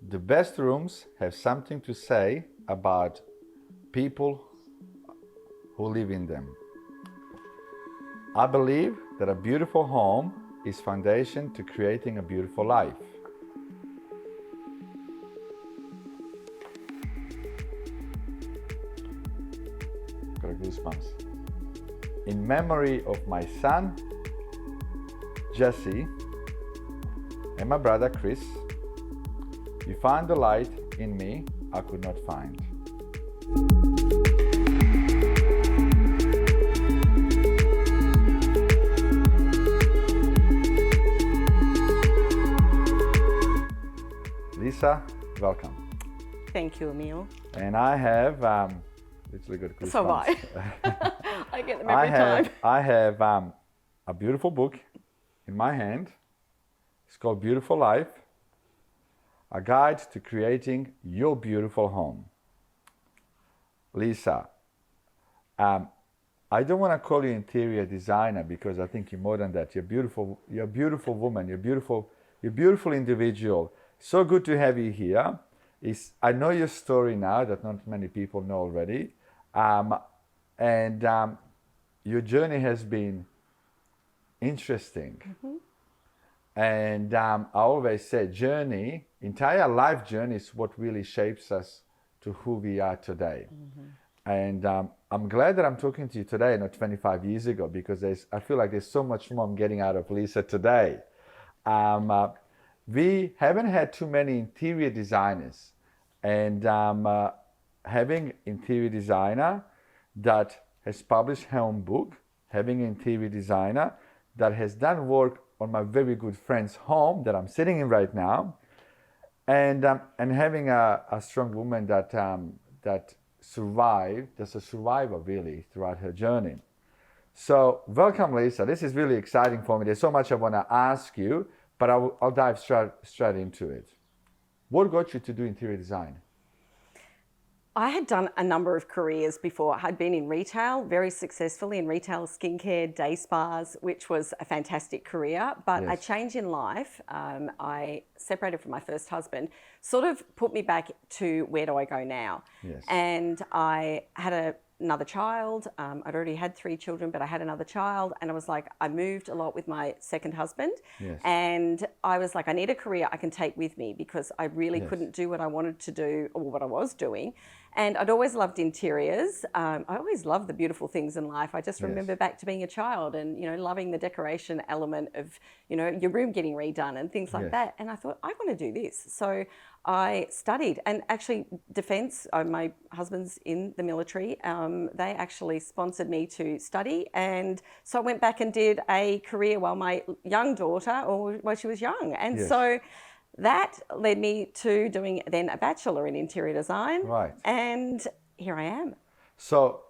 The best rooms have something to say about people who live in them. I believe that a beautiful home is foundation to creating a beautiful life. Got goosebumps. In memory of my son, Jesse, and my brother, Chris, you found the light in me I could not find. Lisa, welcome. Thank you, Emil. And I have, literally got goosebumps. So have I. I get them every time. I have a beautiful book in my hand. It's called Beautiful Life, a guide to creating your beautiful home. Lisa, I don't want to call you interior designer because I think you're more than that. You're beautiful. You're a beautiful woman. You're a beautiful individual. So good to have you here. I know your story now that not many people know already. Your journey has been interesting. Mm-hmm. And I always say entire life journey is what really shapes us to who we are today. Mm-hmm. And I'm glad that I'm talking to you today, not 25 years ago, because I feel like there's so much more I'm getting out of Lisa today. We haven't had too many interior designers, and having interior designer that has published her own book, having an interior designer that has done work on my very good friend's home that I'm sitting in right now, and having a strong woman that survived, that's a survivor really throughout her journey. So welcome, Lisa. This is really exciting for me. There's so much I want to ask you, but I'll dive straight into it. What got you to do interior design? I had done a number of careers before. I had been in retail, very successfully in retail, skincare, day spas, which was a fantastic career. But Yes. a change in life, I separated from my first husband, sort of put me back to where do I go now? Yes. And I had another child. I'd already had 3 children, but I had another child. And I was like, I moved a lot with my second husband. Yes. And I was like, I need a career I can take with me because I really Yes. couldn't do what I wanted to do or what I was doing. And I'd always loved interiors. I always loved the beautiful things in life. I just remember back to being a child and, loving the decoration element of, your room getting redone and things like Yes. that. And I thought, I want to do this. So I studied, and actually defence, my husband's in the military, they actually sponsored me to study. And so I went back and did a career while my young daughter, while she was young. And Yes. so that led me to doing then a bachelor in interior design. Right. And here I am. So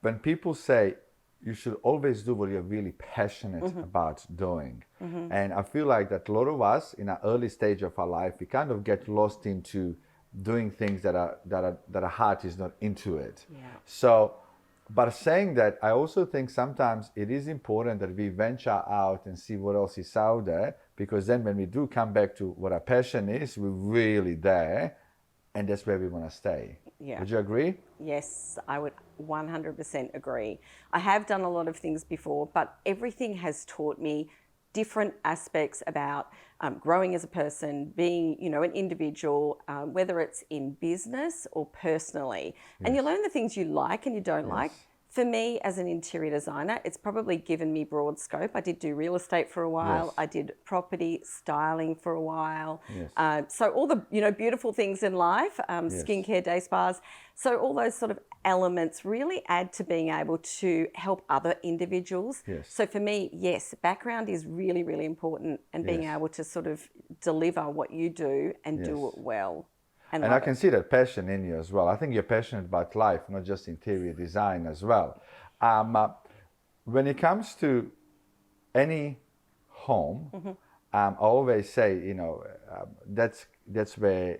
when people say you should always do what you're really passionate Mm-hmm. about doing, and I feel like that a lot of us in an early stage of our life, we kind of get lost into doing things that our heart is not into it. Yeah. So, but saying that, I also think sometimes it is important that we venture out and see what else is out there, because then when we do come back to what our passion is, we're really there, and that's where we want to stay. Yeah. Would you agree? Yes, I would 100% agree. I have done a lot of things before, but everything has taught me different aspects about growing as a person, being, an individual, whether it's in business or personally. Yes. And you learn the things you like and you don't like. For me, as an interior designer, it's probably given me broad scope. I did do real estate for a while. Yes. I did property styling for a while. Yes. So all the beautiful things in life, skincare, day spas. So all those sort of elements really add to being able to help other individuals. Yes. So for me, yes, background is really, really important, and being Yes. able to sort of deliver what you do and do Yes. it well. And I can see that passion in you as well. I think you're passionate about life, not just interior design as well. When it comes to any home, I always say, that's where,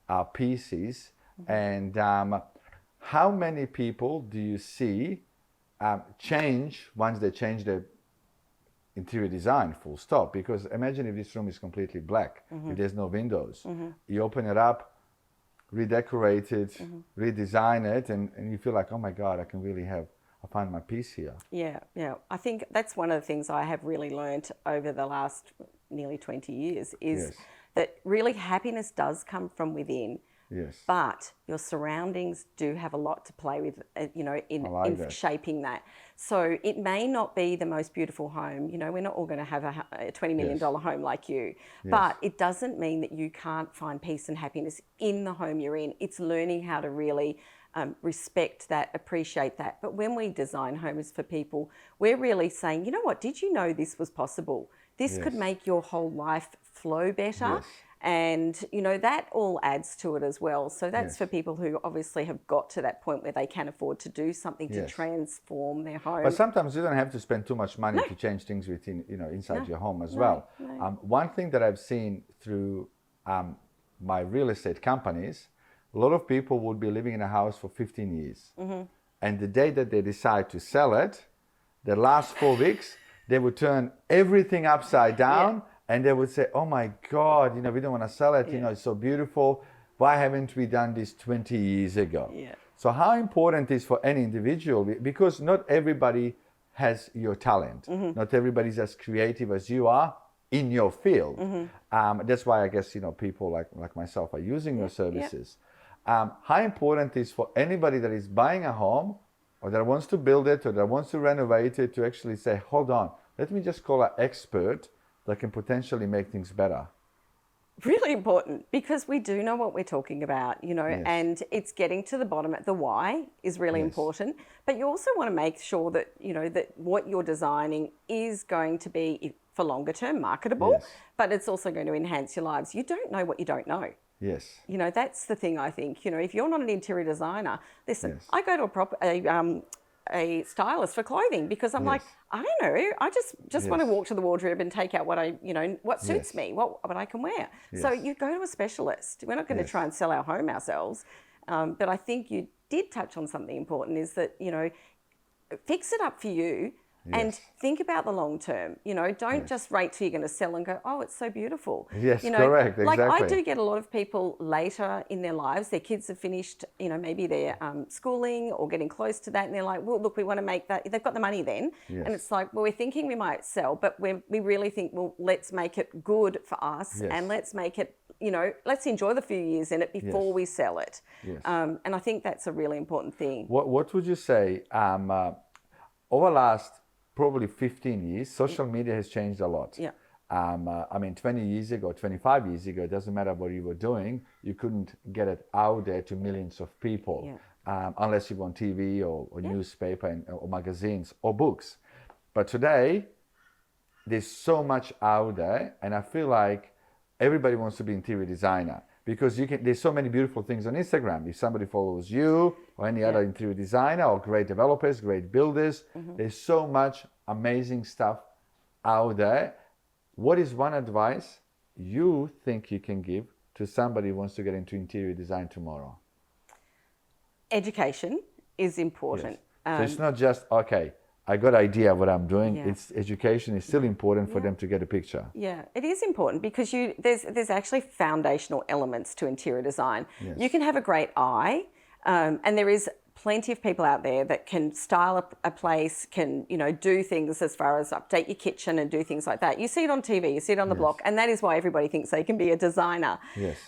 our peace is. And how many people do you see change once they change their interior design, full stop. Because imagine if this room is completely black, if there's no windows. You open it up, redecorate it, redesign it, and you feel like, oh my God, I find my peace here. Yeah, yeah. I think that's one of the things I have really learnt over the last nearly 20 years is that really happiness does come from within. Yes. But your surroundings do have a lot to play with, in shaping that. So it may not be the most beautiful home. We're not all going to have a $20 million home like you. But it doesn't mean that you can't find peace and happiness in the home you're in. It's learning how to really respect that, appreciate that. But when we design homes for people, we're really saying, you know what, did you know this was possible? This could make your whole life flow better. And, that all adds to it as well. So that's for people who obviously have got to that point where they can afford to do something to transform their home. But sometimes you don't have to spend too much money to change things within, inside your home as well. One thing that I've seen through my real estate companies, a lot of people would be living in a house for 15 years. And the day that they decide to sell it, the last 4 weeks, they would turn everything upside down. And they would say, oh my God, we don't want to sell it. It's so beautiful. Why haven't we done this 20 years ago? So how important is for any individual? Because not everybody has your talent. Not everybody's as creative as you are in your field. That's why I guess, people like myself are using your services. How important is for anybody that is buying a home or that wants to build it or that wants to renovate it to actually say, hold on, let me just call an expert that can potentially make things better. Really important, because we do know what we're talking about, and it's getting to the bottom. The why is really important, but you also want to make sure that, that what you're designing is going to be for longer term marketable, but it's also going to enhance your lives. You don't know what you don't know. Yes. That's the thing, I think. If you're not an interior designer, listen, I go to a stylist for clothing because I'm like, I don't know, I just want to walk to the wardrobe and take out what what suits me, what I can wear. So you go to a specialist. We're not going to try and sell our home ourselves. But I think you did touch on something important, is that, fix it up for you. And think about the long term. Don't just wait till you're going to sell and go, oh, it's so beautiful. Yes, correct, exactly. Like I do get a lot of people later in their lives, their kids have finished, maybe their schooling or getting close to that, and they're like, well, look, we want to make that. They've got the money then. And it's like, well, we're thinking we might sell, but we really think, well, let's make it good for us and let's make it, let's enjoy the few years in it before we sell it. And I think that's a really important thing. What would you say, over last probably 15 years, social media has changed a lot. 20 years ago, 25 years ago, it doesn't matter what you were doing, you couldn't get it out there to millions of people unless you were on TV or newspaper or magazines or books. But today, there's so much out there, and I feel like everybody wants to be interior designer because there's so many beautiful things on Instagram. If somebody follows you or any other interior designer or great developers, great builders, there's so much amazing stuff out there. What is one advice you think you can give to somebody who wants to get into interior design tomorrow? Education is important. So it's not just, okay, I got an idea of what I'm doing. It's education is still important for them to get a picture. Yeah, it is important because there's actually foundational elements to interior design. You can have a great eye, and there is plenty of people out there that can style a place, can do things as far as update your kitchen and do things like that. You see it on TV, you see it on the block, and that is why everybody thinks they can be a designer.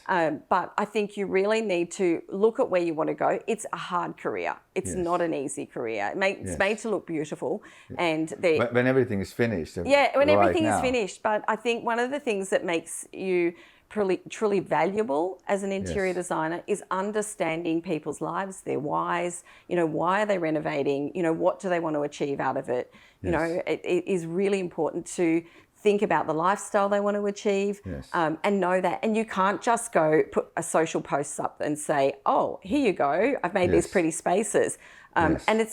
But I think you really need to look at where you want to go. It's a hard career. It's not an easy career. It's made to look beautiful, and when everything is finished. When everything is finished. But I think one of the things that makes you truly valuable as an interior designer is understanding people's lives, their whys, why are they renovating, what do they want to achieve out of it. It is really important to think about the lifestyle they want to achieve and know that. And you can't just go put a social post up and say, oh, here you go, I've made these pretty spaces. And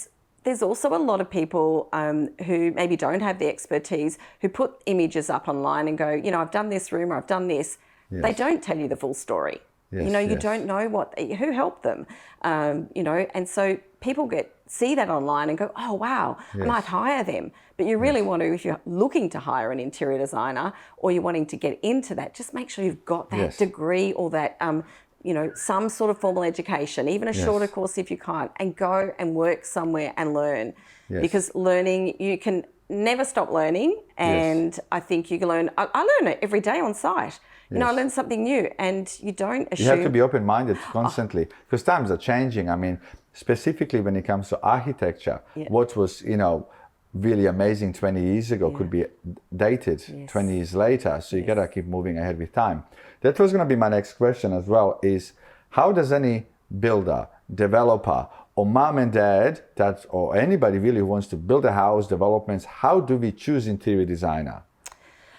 there's also a lot of people who maybe don't have the expertise who put images up online and go, I've done this room or I've done this. They don't tell you the full story. Yes, you know, you yes. don't know who helped them, you know, and so people see that online and go, oh, wow, I Yes. might hire them. But you really want to, if you're looking to hire an interior designer or you're wanting to get into that, just make sure you've got that Yes. degree or that, you know, some sort of formal education, even a Yes. shorter course if you can't, and go and work somewhere and learn. Yes. Because learning, you can never stop learning. And I think you can learn, I learn it every day on site. You know, I Yes. learn something new, and you don't assume. You have to be open-minded constantly because times are changing. I mean, specifically when it comes to architecture, what was, you know, really amazing 20 years ago could be dated 20 years later. So you got to keep moving ahead with time. That was going to be my next question as well, is how does any builder, developer, or mom and dad, or anybody really who wants to build a house, developments, how do we choose interior designer?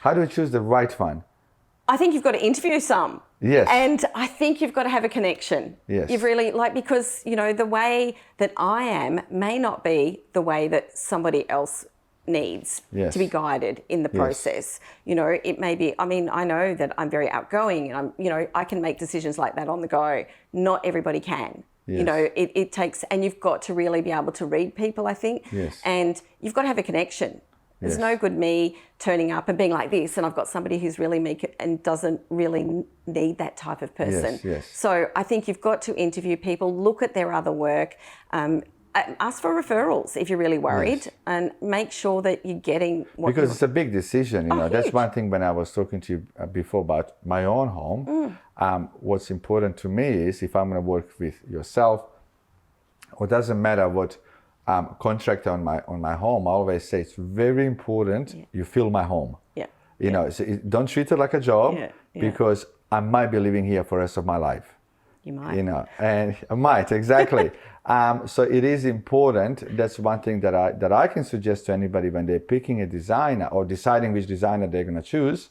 How do we choose the right one? I think you've got to interview some. Yes. And I think you've got to have a connection. Yes. You've really, because, you know, the way that I am may not be the way that somebody else needs to be guided in the process. You know, it may be, I mean, I know that I'm very outgoing and you know, I can make decisions like that on the go. Not everybody can. You know, it takes, and you've got to really be able to read people, I think. And you've got to have a connection. There's no good me turning up and being like this, and I've got somebody who's really meek and doesn't really need that type of person. So I think you've got to interview people, look at their other work, ask for referrals if you're really worried, and make sure that you're getting what because it's a big decision. You know, that's one thing when I was talking to you before about my own home. What's important to me is if I'm going to work with yourself, or it doesn't matter what contractor on my home, I always say it's very important you feel my home. You know, so don't treat it like a job because I might be living here for the rest of my life. You might. You know, and I might, exactly. So it is important. That's one thing that I can suggest to anybody when they're picking a designer or deciding which designer they're going to choose.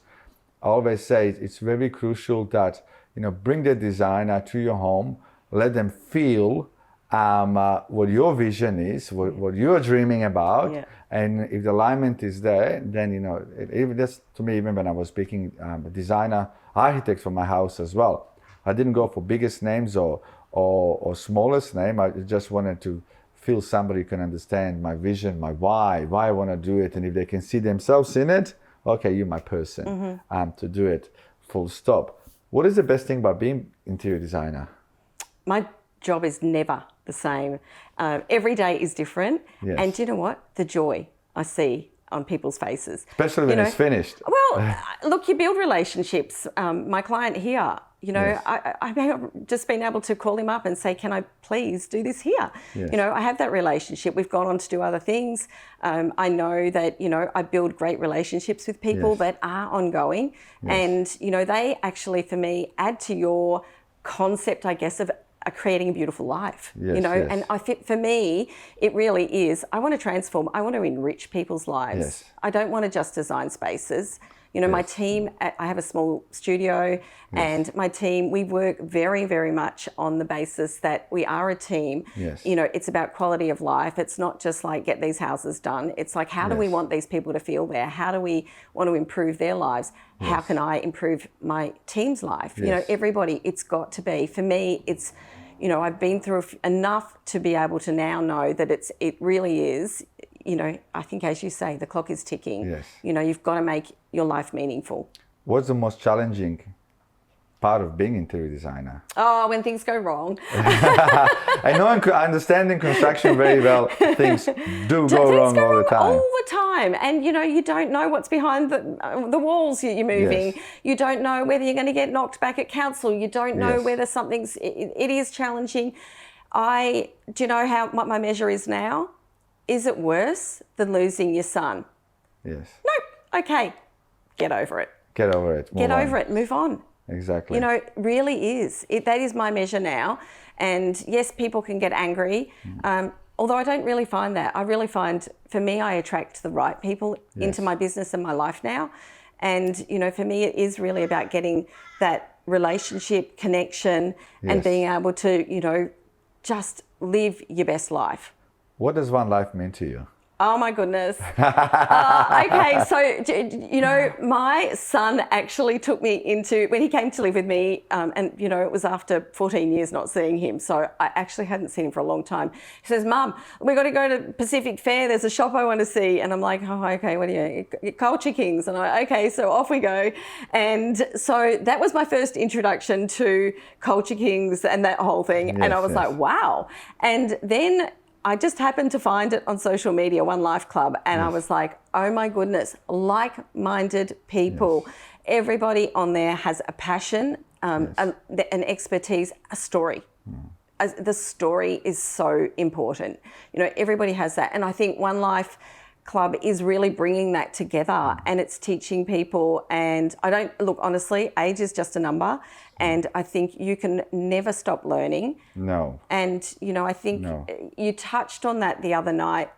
I always say it's very crucial that, you know, bring the designer to your home, let them feel what your vision is, what you're dreaming about, and if the alignment is there, then, you know, that's to me, even when I was picking designer architects for my house as well, I didn't go for biggest names or smallest name. I just wanted to feel somebody who can understand my vision, my why I want to do it, and if they can see themselves in it, okay, you're my person to do it, full stop. What is the best thing about being interior designer? My job is never the same. Every day is different. And do you know what? The joy I see on people's faces. Especially when it's finished. Well, look, you build relationships. My client here, you know, I've just been able to call him up and say, can I please do this here? You know, I have that relationship. We've gone on to do other things. I know that, you know, I build great relationships with people that are ongoing. And, you know, they actually, for me, add to your concept, I guess, of creating a beautiful life, you know, and I think for me, it really is, I want to transform, I want to enrich people's lives. I don't want to just design spaces. You know, my team, I have a small studio and my team, we work very, very much on the basis that we are a team. You know, it's about quality of life. It's not just like get these houses done. It's like, how do we want these people to feel there? How do we want to improve their lives? How can I improve my team's life? You know, everybody, it's got to be, for me, it's, you know, I've been through enough to be able to now know that it really is, you know, I think as you say, the clock is ticking. You know, you've got to make your life meaningful. What's the most challenging part of being interior designer? Oh, when things go wrong. I know, understanding construction very well, things do go wrong all the time. All the time. And, you know, you don't know what's behind the walls you're moving. You don't know whether you're going to get knocked back at council. You don't know whether it is challenging. Do you know what my measure is now? Is it worse than losing your son? Nope. Okay. Get over it. Get over it. Get over it. Move on. Exactly. You know, it really is. That is my measure now. And yes, people can get angry. Although I don't really find that. I really find, for me, I attract the right people into my business and my life now. And, you know, for me, it is really about getting that relationship, connection, and being able to, you know, just live your best life. What does one life mean to you? Oh my goodness. Okay, so you know, my son actually took me into, when he came to live with me, and you know, it was after 14 years not seeing him, so I actually hadn't seen him for a long time. He says, "Mum, we got to go to Pacific Fair. There's a shop I want to see." And I'm like, "Oh, okay. What are you? Culture Kings?" And okay, so off we go. And so that was my first introduction to Culture Kings and that whole thing. Yes, and I was yes. like, wow. And then I just happened to find it on social media, One Life Club, and I was like, oh my goodness, like-minded people. Yes. Everybody on there has a passion, an expertise, a story. The story is so important. You know, everybody has that. And I think One Life Club is really bringing that together, and it's teaching people. And I don't, look, honestly, age is just a number. And I think you can never stop learning. No. And, you know, I think you touched on that the other night,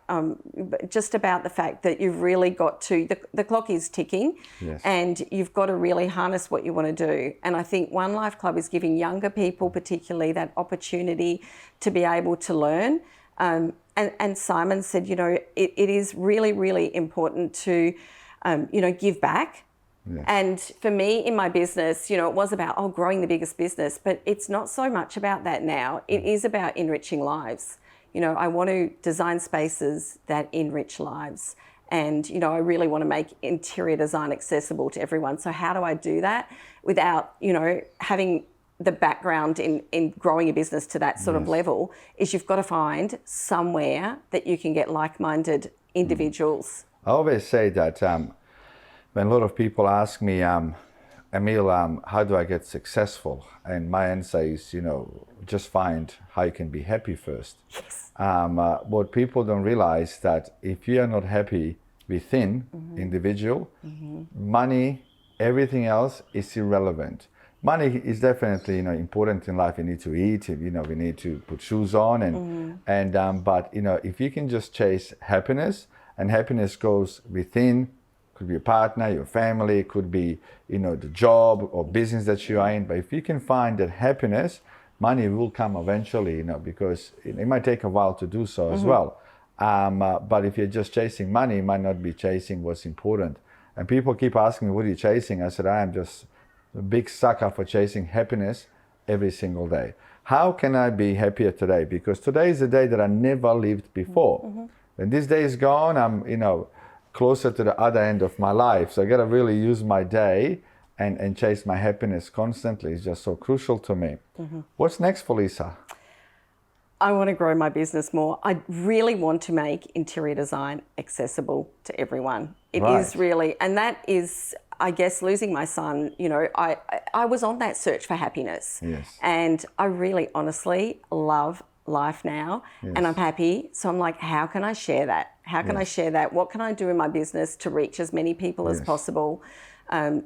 just about the fact that you've really got to, the clock is ticking, and you've got to really harness what you want to do. And I think One Life Club is giving younger people particularly that opportunity to be able to learn. And Simon said, you know, it is really, really important to, you know, give back. Yes. And for me in my business, you know, it was about, growing the biggest business, but it's not so much about that now. It is about enriching lives. You know, I want to design spaces that enrich lives. And, you know, I really want to make interior design accessible to everyone. So how do I do that without, you know, having the background in growing a business to that sort of level? Is you've got to find somewhere that you can get like-minded individuals. I always say that when a lot of people ask me, Emil, how do I get successful? And my answer is, you know, just find how you can be happy first. Yes. What people don't realize that if you are not happy within individual, money, everything else is irrelevant. Money is definitely, you know, important in life. You need to eat, you know, we need to put shoes on, and but you know, if you can just chase happiness, and happiness goes within. Could be a partner, your family, it could be, you know, the job or business that you are in. But if you can find that happiness, money will come eventually, you know, because it might take a while to do so as well. But if you're just chasing money, you might not be chasing what's important. And people keep asking me, what are you chasing? I said, I am just a big sucker for chasing happiness every single day. How can I be happier today? Because today is a day that I never lived before. When this day is gone, I'm, you know, closer to the other end of my life. So I got to really use my day and chase my happiness constantly. It's just so crucial to me. What's next for Lisa? I want to grow my business more. I really want to make interior design accessible to everyone. It is really, and that is, I guess, losing my son, you know, I was on that search for happiness. Yes. And I really honestly love life now, and I'm happy. So I'm like, how can I share that? How can I share that? What can I do in my business to reach as many people as possible?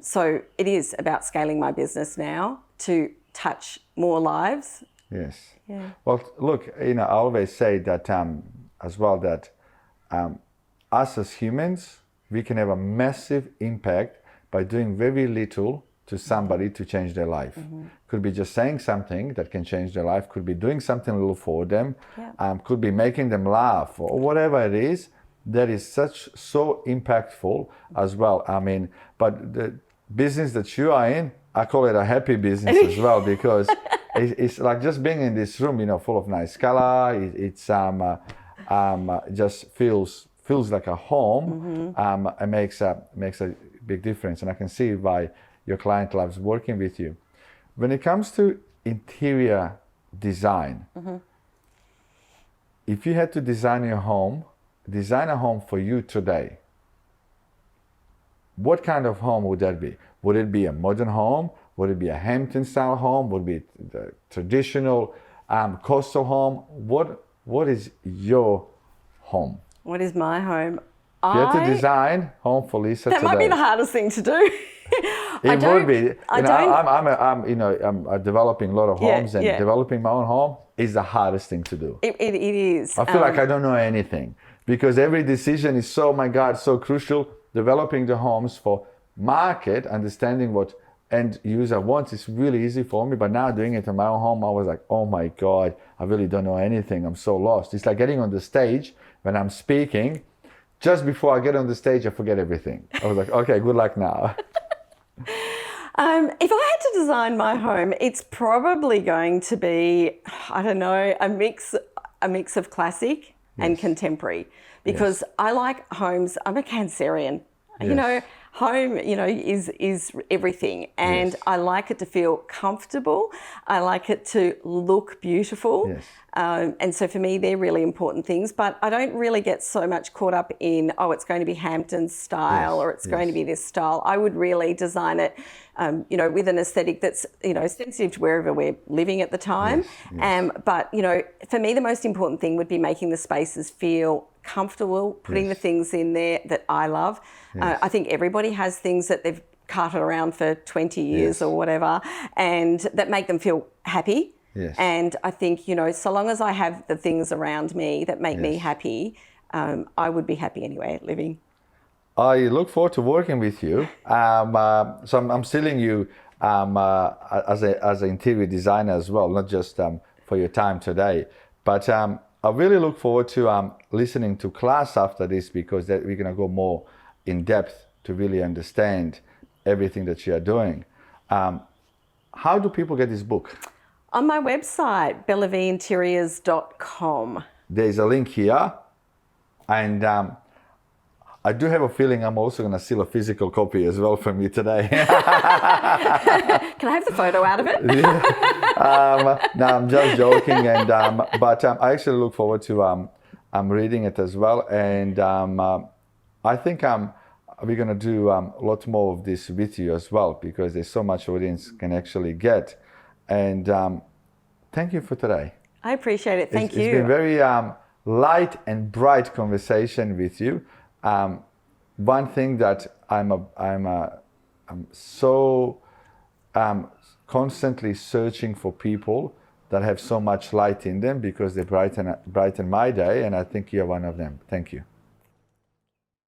So it is about scaling my business now to touch more lives. Yes. Yeah. Well, look, you know, I always say that as well, that us as humans, we can have a massive impact by doing very little to somebody to change their life. Could be just saying something that can change their life, could be doing something a little for them, could be making them laugh, or whatever it is, that is so impactful as well. I mean, but the business that you are in, I call it a happy business as well, because it's like just being in this room, you know, full of nice color. It's just feels like a home. It makes a big difference, and I can see why your client loves working with you. When it comes to interior design, if you had to design a home for you today, what kind of home would that be? Would it be a modern home? Would it be a Hampton style home? Would it be the traditional coastal home? What is your home? What is my home? If you had to design home for Lisa that today. might be the hardest thing to do. It would be. I'm developing a lot of homes, and developing my own home is the hardest thing to do. It is. I feel like I don't know anything, because every decision is so crucial. Developing the homes for market, understanding what end user wants is really easy for me. But now doing it in my own home, I was like, oh my God, I really don't know anything. I'm so lost. It's like getting on the stage when I'm speaking, just before I get on the stage, I forget everything. I was like, okay, good luck now. If I had to design my home, it's probably going to be, I don't know, a mix of classic and contemporary, because I like homes. I'm a Cancerian. You know, home, you know, is everything, and I like it to feel comfortable. I like it to look beautiful. And so for me, they're really important things, but I don't really get so much caught up in, oh, it's going to be Hampton style or it's going to be this style. I would really design it, you know, with an aesthetic that's, you know, sensitive to wherever we're living at the time. But, you know, for me, the most important thing would be making the spaces feel comfortable, putting the things in there that I love. I think everybody has things that they've carted around for 20 years or whatever, and that make them feel happy. And I think, you know, so long as I have the things around me that make me happy, I would be happy anyway living. I look forward to working with you. So I'm stealing you as an interior designer as well, not just for your time today. But I really look forward to listening to class after this, because we're going to go more in depth to really understand everything that you are doing. How do people get this book? On my website, bellaveinteriors.com. There's a link here, and I do have a feeling I'm also going to steal a physical copy as well from you today. Can I have the photo out of it? No, I'm just joking, and but I actually look forward to reading it as well, and I think we're going to do a lot more of this with you as well, because there's so much audience can actually get. And thank you for today. I appreciate it. Thank you. It's been very light and bright conversation with you. One thing that I'm so constantly searching for people that have so much light in them, because they brighten my day, and I think you're one of them. Thank you.